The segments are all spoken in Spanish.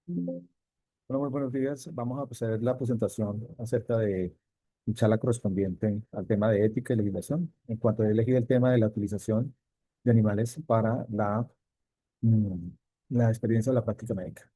Bueno, muy buenos días. Vamos a hacer la presentación acerca de mi charla correspondiente al tema de ética y legislación. En cuanto a elegir el tema de la utilización de animales para mm, la experiencia de la práctica médica.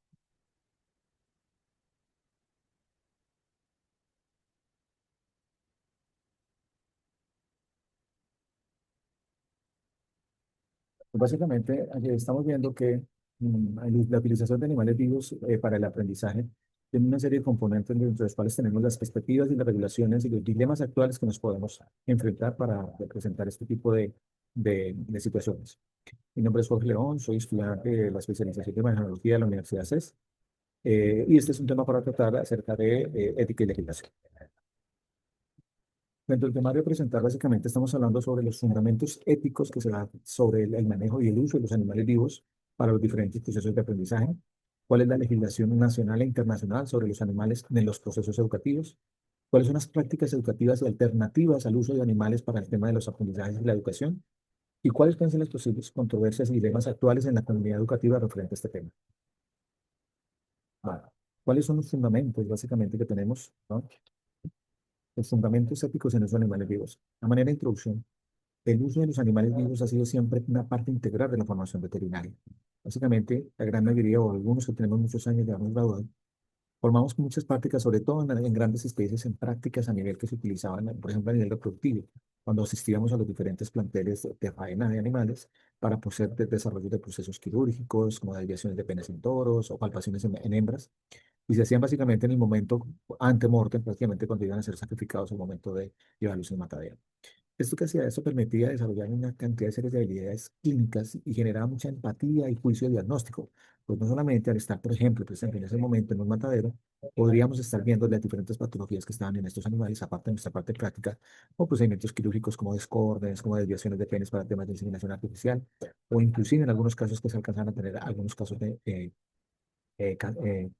Básicamente, estamos viendo que la utilización de animales vivos para el aprendizaje tiene una serie de componentes dentro de los cuales tenemos las perspectivas y las regulaciones y los dilemas actuales que nos podemos enfrentar para representar este tipo de situaciones. Mi nombre es Jorge León, soy estudiante de la especialización de Imagenología de la Universidad CES, y este es un tema para tratar acerca de ética y legislación. Dentro del temario a presentar, básicamente estamos hablando sobre los fundamentos éticos que se dan sobre el manejo y el uso de los animales vivos para los diferentes procesos de aprendizaje, cuál es la legislación nacional e internacional sobre los animales en los procesos educativos, cuáles son las prácticas educativas y alternativas al uso de animales para el tema de los aprendizajes y la educación, y cuáles pueden ser las posibles controversias y dilemas actuales en la comunidad educativa referente a este tema. Bueno, ¿cuáles son los fundamentos básicamente que tenemos, ¿no? Los fundamentos éticos en los animales vivos. A manera de introducción, el uso de los animales vivos ha sido siempre una parte integral de la formación veterinaria. Básicamente, la gran mayoría o algunos que tenemos muchos años de habernos graduado, formamos muchas prácticas, sobre todo en grandes especies, en prácticas a nivel que se utilizaban, por ejemplo, a nivel reproductivo, cuando asistíamos a los diferentes planteles de faena de animales para hacer desarrollo de procesos quirúrgicos, como desviaciones de penes en toros o palpaciones en hembras, y se hacían básicamente en el momento ante mortem, prácticamente cuando iban a ser sacrificados al momento de llevarlos al matadero. Esto que hacía eso permitía desarrollar una cantidad de series de habilidades clínicas y generaba mucha empatía y juicio diagnóstico. Pues no solamente al estar, por ejemplo, presente en ese momento en un matadero, podríamos estar viendo las diferentes patologías que estaban en estos animales, aparte de nuestra parte práctica, o procedimientos quirúrgicos como descordes, como desviaciones de penes para temas de inseminación artificial, o inclusive en algunos casos que se alcanzan a tener algunos casos de eh, ca- eh,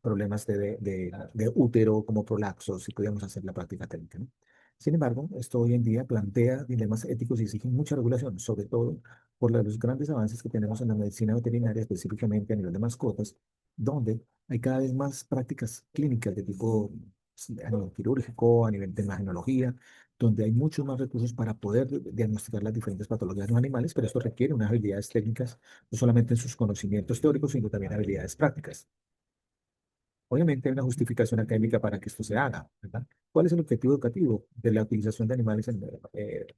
problemas de útero como prolapsos, y podíamos hacer la práctica técnica, ¿no? Sin embargo, esto hoy en día plantea dilemas éticos y exige mucha regulación, sobre todo por los grandes avances que tenemos en la medicina veterinaria, específicamente a nivel de mascotas, donde hay cada vez más prácticas clínicas de tipo a nivel quirúrgico, a nivel de imagenología, donde hay muchos más recursos para poder diagnosticar las diferentes patologías de los animales, pero esto requiere unas habilidades técnicas no solamente en sus conocimientos teóricos, sino también habilidades prácticas. Obviamente hay una justificación académica para que esto se haga, ¿verdad? ¿Cuál es el objetivo educativo de la utilización de animales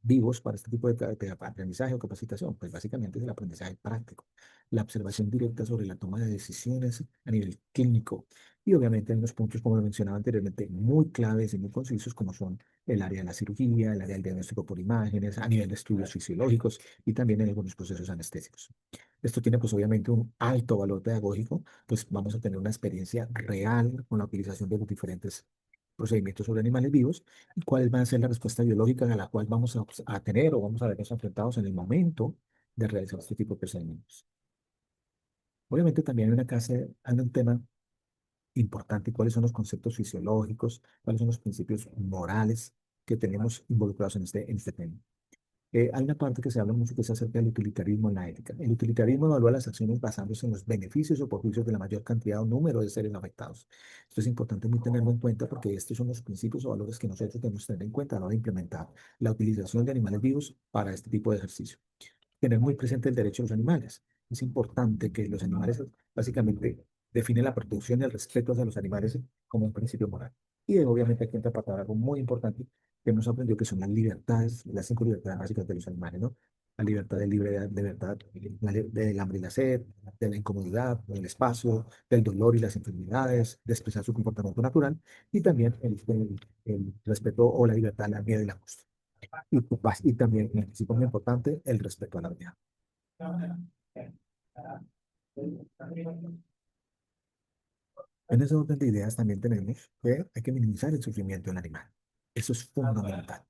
vivos para este tipo de aprendizaje o capacitación? Pues básicamente es el aprendizaje práctico, la observación directa sobre la toma de decisiones a nivel clínico. Y obviamente hay unos puntos, como lo mencionaba anteriormente, muy claves y muy concisos, como son el área de la cirugía, el área del diagnóstico por imágenes, a nivel de estudios fisiológicos y también en algunos procesos anestésicos. Esto tiene pues obviamente un alto valor pedagógico, pues vamos a tener una experiencia real con la utilización de los diferentes procedimientos sobre animales vivos y cuál va a ser la respuesta biológica a la cual vamos a tener o vamos a vernos enfrentados en el momento de realizar este tipo de procedimientos. Obviamente también hay hay un tema importante, cuáles son los conceptos fisiológicos, cuáles son los principios morales que tenemos involucrados en este tema. Hay una parte que se habla mucho que es acerca del utilitarismo en la ética. El utilitarismo evalúa las acciones basándose en los beneficios o perjuicios de la mayor cantidad o número de seres afectados. Esto es importante muy tenerlo en cuenta porque estos son los principios o valores que nosotros debemos tener en cuenta a la hora de implementar la utilización de animales vivos para este tipo de ejercicio. Tener muy presente el derecho de los animales. Es importante que los animales básicamente definen la protección y el respeto hacia los animales como un principio moral. Y obviamente aquí entra para algo muy importante que hemos aprendido que son las libertades, las 5 libertades básicas de los animales, ¿no? La libertad de verdad, del hambre y la sed, de la incomodidad, del espacio, del dolor y las enfermedades, de expresar su comportamiento natural y también el respeto o la libertad, la miedo y la angustia. Y también, un principio muy importante, el respeto a la vida. En ese orden de ideas también tenemos que hay que minimizar el sufrimiento del animal. Eso es fundamental.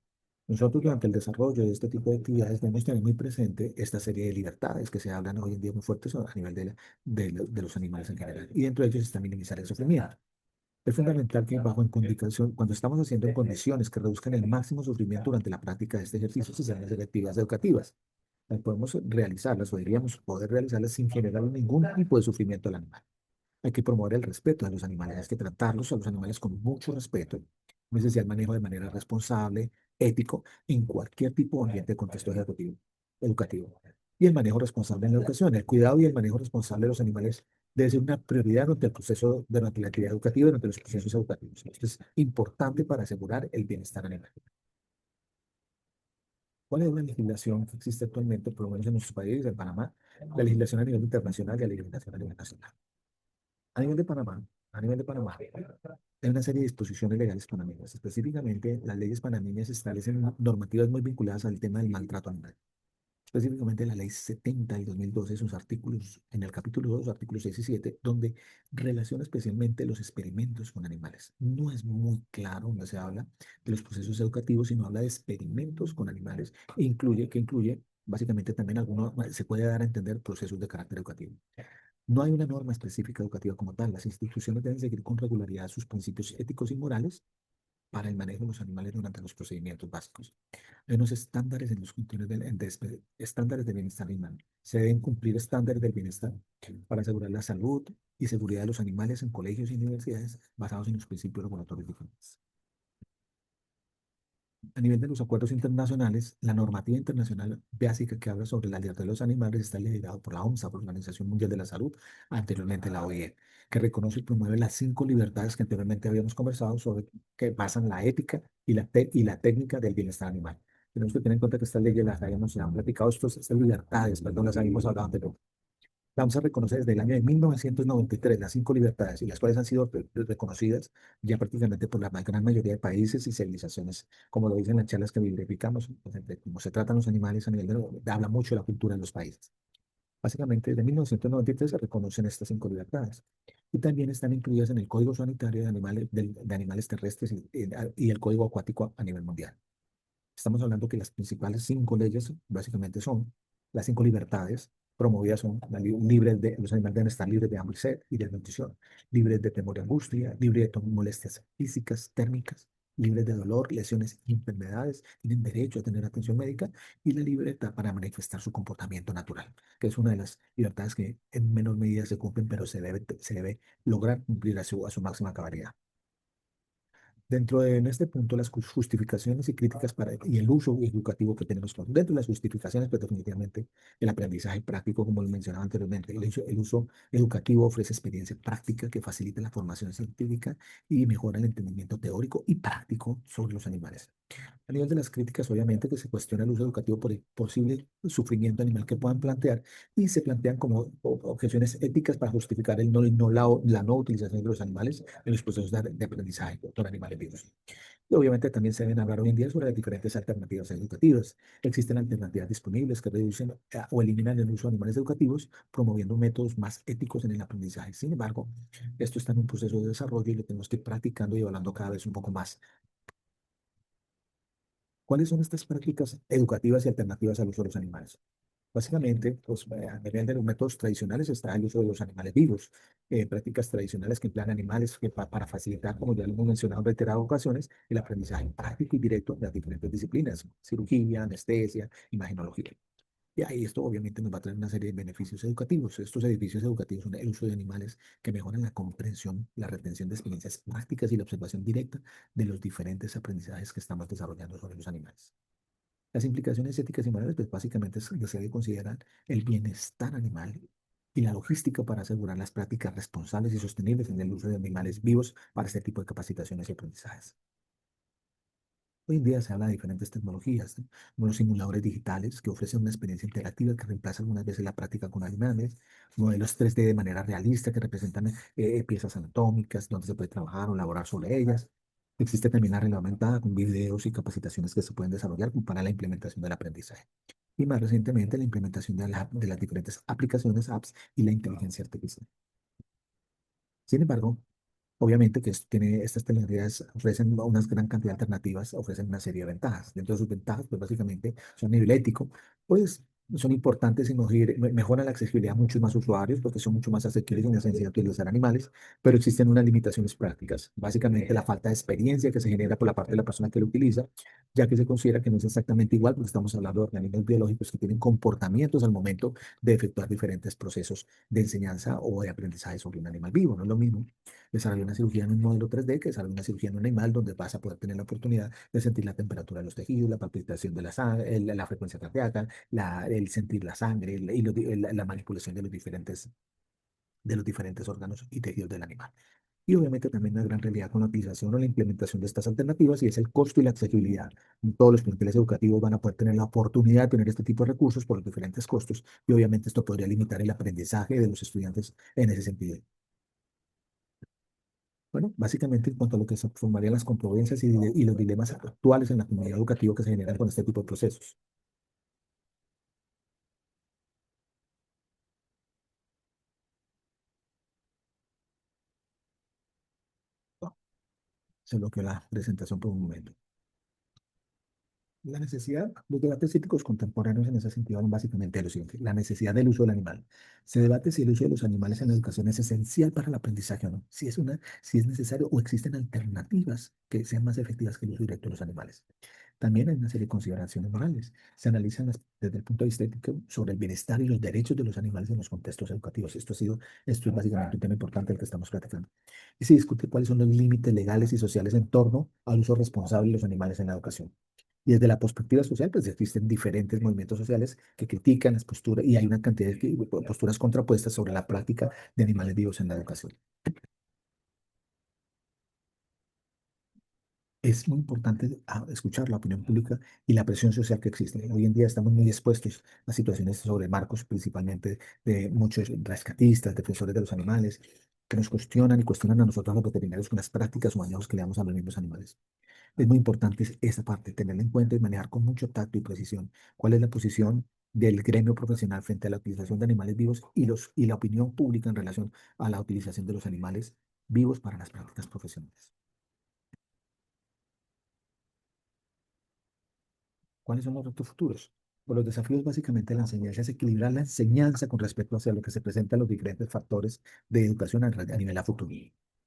Nosotros durante el desarrollo de este tipo de actividades debemos tener muy presente esta serie de libertades que se hablan hoy en día muy fuertes a nivel de los animales en general. Y dentro de ellos está minimizar el sufrimiento. Es fundamental que cuando estamos haciendo en condiciones que reduzcan el máximo sufrimiento durante la práctica de este ejercicio, se sean las actividades educativas. Podemos realizarlas o deberíamos poder realizarlas sin generar ningún tipo de sufrimiento al animal. Hay que promover el respeto a los animales, hay que tratarlos a los animales con mucho respeto, como decía, el manejo de manera responsable, ético, en cualquier tipo de ambiente de contexto educativo. Y el manejo responsable en la educación, el cuidado y el manejo responsable de los animales debe ser una prioridad durante el proceso, durante la actividad educativa, durante los procesos educativos. Esto es importante para asegurar el bienestar animal. ¿Cuál es la legislación que existe actualmente, por lo menos en nuestros países, en Panamá? La legislación a nivel internacional y la legislación a nivel nacional. A nivel de Panamá, a nivel de Panamá, hay una serie de disposiciones legales panameñas. Específicamente, las leyes panameñas establecen normativas muy vinculadas al tema del maltrato animal. Específicamente la ley 70 del 2012, sus artículos, en el capítulo 2, artículos 6 y 7, donde relaciona especialmente los experimentos con animales. No es muy claro donde se habla de los procesos educativos, sino habla de experimentos con animales e incluye básicamente también algunos, se puede dar a entender procesos de carácter educativo. No hay una norma específica educativa como tal. Las instituciones deben seguir con regularidad sus principios éticos y morales para el manejo de los animales durante los procedimientos básicos. Hay unos estándares en los controles estándares de bienestar animal. Se deben cumplir estándares del bienestar para asegurar la salud y seguridad de los animales en colegios y universidades basados en los principios regulatorios diferentes. A nivel de los acuerdos internacionales, la normativa internacional básica que habla sobre la libertad de los animales está liderada por la OMSA, por la Organización Mundial de la Salud, anteriormente la OIE, que reconoce y promueve las 5 libertades que anteriormente habíamos conversado sobre que basan la ética y la técnica del bienestar animal. Tenemos que tener en cuenta que estas leyes las habíamos ya platicado, estas libertades, perdón, las habíamos hablado anteriormente. La OMS reconoce desde el año de 1993 las 5 libertades y las cuales han sido reconocidas ya prácticamente por la gran mayoría de países y civilizaciones, como lo dicen las charlas que biblificamos, de cómo se tratan los animales a nivel habla mucho de la cultura de los países. Básicamente, desde 1993 se reconocen estas 5 libertades y también están incluidas en el Código Sanitario de Animales Terrestres y el Código Acuático a nivel mundial. Estamos hablando que las principales 5 leyes básicamente son las 5 libertades promovidas son libres de, los animales deben estar libres de hambre y sed y de nutrición, libres de temor y angustia, libres de molestias físicas, térmicas, libres de dolor, lesiones y enfermedades, tienen derecho a tener atención médica y la libertad para manifestar su comportamiento natural, que es una de las libertades que en menor medida se cumplen, pero se debe lograr cumplir a su máxima cabalidad. Dentro de en este punto, las justificaciones y críticas y el uso educativo que tenemos dentro de las justificaciones, pues definitivamente el aprendizaje práctico, como lo mencionaba anteriormente, el uso educativo ofrece experiencia práctica que facilita la formación científica y mejora el entendimiento teórico y práctico sobre los animales. A nivel de las críticas, obviamente, que se cuestiona el uso educativo por el posible sufrimiento animal que puedan plantear y se plantean como objeciones éticas para justificar la no utilización de los animales en los procesos de aprendizaje con animales vivos. Y obviamente también se deben hablar hoy en día sobre las diferentes alternativas educativas. Existen alternativas disponibles que reducen o eliminan el uso de animales educativos, promoviendo métodos más éticos en el aprendizaje. Sin embargo, esto está en un proceso de desarrollo y lo tenemos que ir practicando y evaluando cada vez un poco más. ¿Cuáles son estas prácticas educativas y alternativas al uso de los animales? Básicamente, pues, a nivel de los métodos tradicionales está el uso de los animales vivos, prácticas tradicionales que emplean animales para facilitar, como ya lo hemos mencionado en reiteradas ocasiones, el aprendizaje práctico y directo de las diferentes disciplinas, cirugía, anestesia, imagenología. Y ahí esto obviamente nos va a traer una serie de beneficios educativos. Estos edificios educativos son el uso de animales que mejoran la comprensión, la retención de experiencias prácticas y la observación directa de los diferentes aprendizajes que estamos desarrollando sobre los animales. Las implicaciones éticas y morales, pues básicamente se debe considerar el bienestar animal y la logística para asegurar las prácticas responsables y sostenibles en el uso de animales vivos para este tipo de capacitaciones y aprendizajes. Hoy en día se habla de diferentes tecnologías, ¿no? Como los simuladores digitales que ofrecen una experiencia interactiva que reemplaza algunas veces la práctica con animales, modelos 3D de manera realista que representan piezas anatómicas donde se puede trabajar o elaborar sobre ellas. Existe también la realidad aumentada con videos y capacitaciones que se pueden desarrollar para la implementación del aprendizaje. Y más recientemente la implementación de las diferentes aplicaciones, apps y la inteligencia artificial. Sin embargo, obviamente que estas tecnologías ofrecen una gran cantidad de alternativas, ofrecen una serie de ventajas. Dentro de sus ventajas, pues básicamente son a nivel ético, pues son importantes y mejoran la accesibilidad a muchos más usuarios porque son mucho más asequibles y más sencillos de utilizar animales, pero existen unas limitaciones prácticas. Básicamente la falta de experiencia que se genera por la parte de la persona que lo utiliza, ya que se considera que no es exactamente igual porque estamos hablando de organismos biológicos que tienen comportamientos al momento de efectuar diferentes procesos de enseñanza o de aprendizaje sobre un animal vivo. No es lo mismo desarrollar una cirugía en un modelo 3D que desarrollar una cirugía en un animal donde vas a poder tener la oportunidad de sentir la temperatura de los tejidos, la palpitación de la sangre, la frecuencia cardíaca, el sentir la sangre y la manipulación de los diferentes órganos y tejidos del animal. Y obviamente también una gran realidad con la utilización o la implementación de estas alternativas y es el costo y la accesibilidad. Todos los planteles educativos van a poder tener la oportunidad de tener este tipo de recursos por los diferentes costos y obviamente esto podría limitar el aprendizaje de los estudiantes en ese sentido. Bueno, básicamente en cuanto a lo que se formarían las controversias y los dilemas actuales en la comunidad educativa que se generan con este tipo de procesos. Se bloqueó la presentación por un momento. La necesidad, los debates éticos contemporáneos en ese sentido van básicamente a lo siguiente, la necesidad del uso del animal. Se debate si el uso de los animales en la educación es esencial para el aprendizaje o no, si es necesario o existen alternativas que sean más efectivas que el uso directo de los animales. También hay una serie de consideraciones morales. Se analizan desde el punto de vista ético sobre el bienestar y los derechos de los animales en los contextos educativos. Esto es básicamente un tema importante del que estamos platicando. Y se discute cuáles son los límites legales y sociales en torno al uso responsable de los animales en la educación. Y desde la perspectiva social, pues existen diferentes movimientos sociales que critican las posturas y hay una cantidad de posturas contrapuestas sobre la práctica de animales vivos en la educación. Es muy importante escuchar la opinión pública y la presión social que existe. Hoy en día estamos muy expuestos a situaciones sobre marcos, principalmente de muchos rescatistas, defensores de los animales, que nos cuestionan y cuestionan a nosotros los veterinarios con las prácticas o manejos que le damos a los mismos animales. Es muy importante esa parte, tenerla en cuenta y manejar con mucho tacto y precisión cuál es la posición del gremio profesional frente a la utilización de animales vivos y la opinión pública en relación a la utilización de los animales vivos para las prácticas profesionales. ¿Cuáles son los retos futuros? Pues los desafíos básicamente de la enseñanza es equilibrar la enseñanza con respecto hacia lo que se presenta en los diferentes factores de educación a nivel a futuro.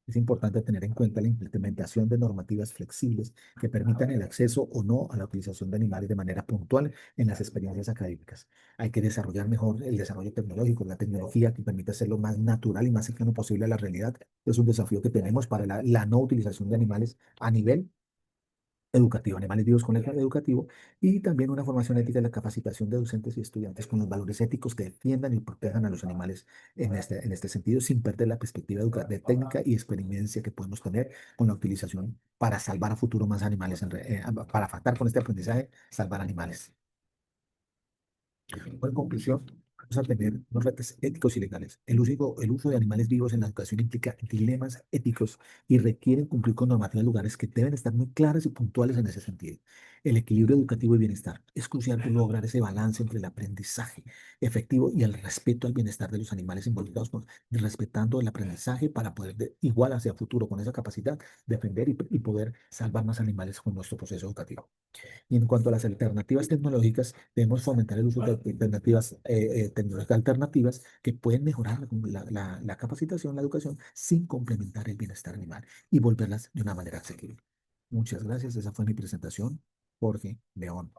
Es importante tener en cuenta la implementación de normativas flexibles que permitan el acceso o no a la utilización de animales de manera puntual en las experiencias académicas. Hay que desarrollar mejor el desarrollo tecnológico, la tecnología que permita hacerlo más natural y más cercano posible a la realidad. Es un desafío que tenemos para la no utilización de animales a nivel educativo, animales vivos con el educativo, y también una formación ética y la capacitación de docentes y estudiantes con los valores éticos que defiendan y protejan a los animales en este sentido, sin perder la perspectiva de técnica y experiencia que podemos tener con la utilización para salvar a futuro más animales, para faltar con este aprendizaje, salvar animales. En conclusión, vamos a tener unos retos éticos y legales. El uso de animales vivos en la educación implica dilemas éticos y requieren cumplir con normativas lugares que deben estar muy claras y puntuales en ese sentido. El equilibrio educativo y bienestar. Es crucial lograr ese balance entre el aprendizaje efectivo y el respeto al bienestar de los animales involucrados, respetando el aprendizaje para poder, igual hacia el futuro, con esa capacidad, defender y poder salvar más animales con nuestro proceso educativo. Y en cuanto a las alternativas tecnológicas, debemos fomentar el uso de alternativas, tecnológicas alternativas que pueden mejorar la capacitación, la educación, sin complementar el bienestar animal y volverlas de una manera asequible. Muchas gracias. Esa fue mi presentación. Jorge León.